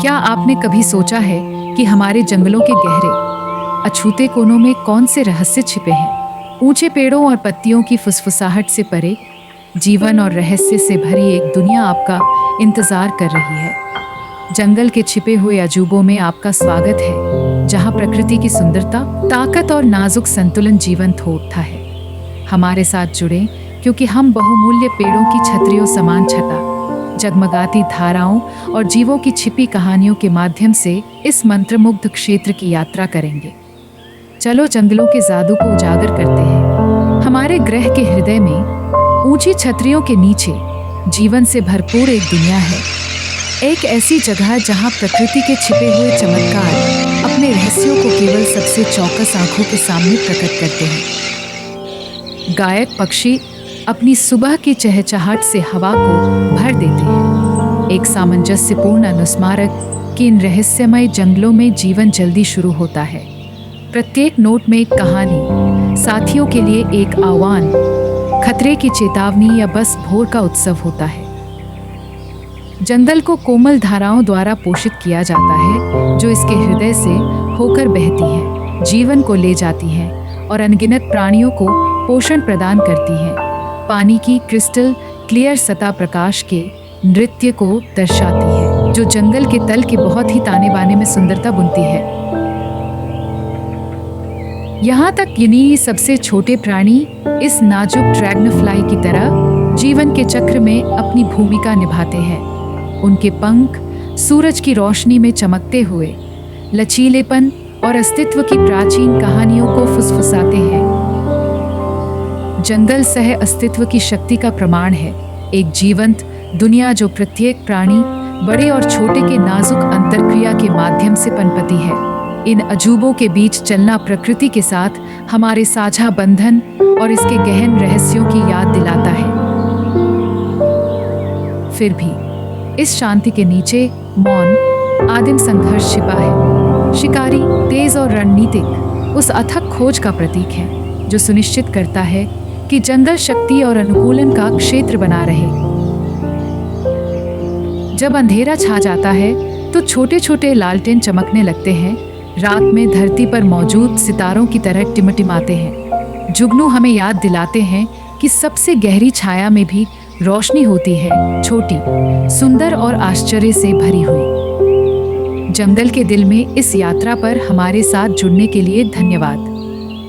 क्या आपने कभी सोचा है कि हमारे जंगलों के गहरे अछूते कोनों में कौन से रहस्य छिपे हैं? ऊंचे पेड़ों और पत्तियों की फुसफुसाहट से परे जीवन और रहस्य से भरी एक दुनिया आपका इंतजार कर रही है। जंगल के छिपे हुए अजूबों में आपका स्वागत है, जहां प्रकृति की सुंदरता, ताकत और नाजुक संतुलन जीवंत होता है। हमारे साथ जुड़ें, क्योंकि हम बहुमूल्य पेड़ों की छतरियों समान छटा, जगमगाती धाराओं और जीवों की छिपी कहानियों के माध्यम से इस मंत्रमुग्ध क्षेत्र की यात्रा करेंगे। चलो जंगलों के जादू को उजागर करते हैं। हमारे ग्रह के हृदय में ऊंची छतरियों के नीचे जीवन से भरपूर एक दुनिया है, एक ऐसी जगह जहां प्रकृति के छिपे हुए चमत्कार अपने रहस्यों को केवल सबसे चौकस आंखों के सामने प्रकट करते हैं। गायक पक्षी अपनी सुबह की चहचहाट से हवा को भर देते हैं, एक सामंजस्यपूर्ण अनुस्मारक कि इन रहस्यमय जंगलों में जीवन जल्दी शुरू होता है। प्रत्येक नोट में एक कहानी, साथियों के लिए एक आह्वान, खतरे की चेतावनी या बस भोर का उत्सव होता है। जंगल को कोमल धाराओं द्वारा पोषित किया जाता है, जो इसके हृदय से होकर बहती हैं, जीवन को ले जाती हैं और अनगिनत प्राणियों को पोषण प्रदान करती हैं। पानी की क्रिस्टल क्लियर सतह प्रकाश के नृत्य को दर्शाती है, जो जंगल के तल के बहुत ही ताने बाने में सुंदरता बुनती है। यहाँ तक इन्हीं सबसे छोटे प्राणी इस नाजुक ड्रैगनफ्लाई की तरह जीवन के चक्र में अपनी भूमिका निभाते हैं। उनके पंख सूरज की रोशनी में चमकते हुए लचीलेपन और अस्तित्व की प्राचीन कहानियों को फुसफुसाते हैं। जंगल सह अस्तित्व की शक्ति का प्रमाण है, एक जीवंत दुनिया जो प्रत्येक प्राणी, बड़े और छोटे के नाजुक अंतरक्रिया के माध्यम से पनपती है। इन अजूबों के बीच चलना प्रकृति के साथ हमारे साझा बंधन और इसके गहन रहस्यों की याद दिलाता है। फिर भी इस शांति के नीचे मौन आदिम संघर्ष छिपा है। शिकारी, तेज और रणनीतिक उस अथक खोज का प्रतीक है, जो सुनिश्चित करता है कि जंगल शक्ति और अनुकूलन का क्षेत्र बना रहे। जब अंधेरा छा जाता है तो छोटे छोटे लालटेन चमकने लगते हैं, रात में धरती पर मौजूद सितारों की तरह टिमटिमाते हैं। जुगनू हमें याद दिलाते हैं कि सबसे गहरी छाया में भी रोशनी होती है, छोटी, सुंदर और आश्चर्य से भरी हुई। जंगल के दिल में इस यात्रा पर हमारे साथ जुड़ने के लिए धन्यवाद।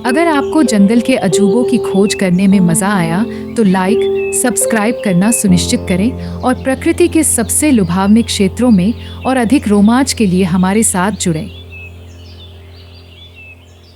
अगर आपको जंगल के अजूबों की खोज करने में मजा आया तो लाइक, सब्सक्राइब करना सुनिश्चित करें और प्रकृति के सबसे लुभावने क्षेत्रों में और अधिक रोमांच के लिए हमारे साथ जुड़ें।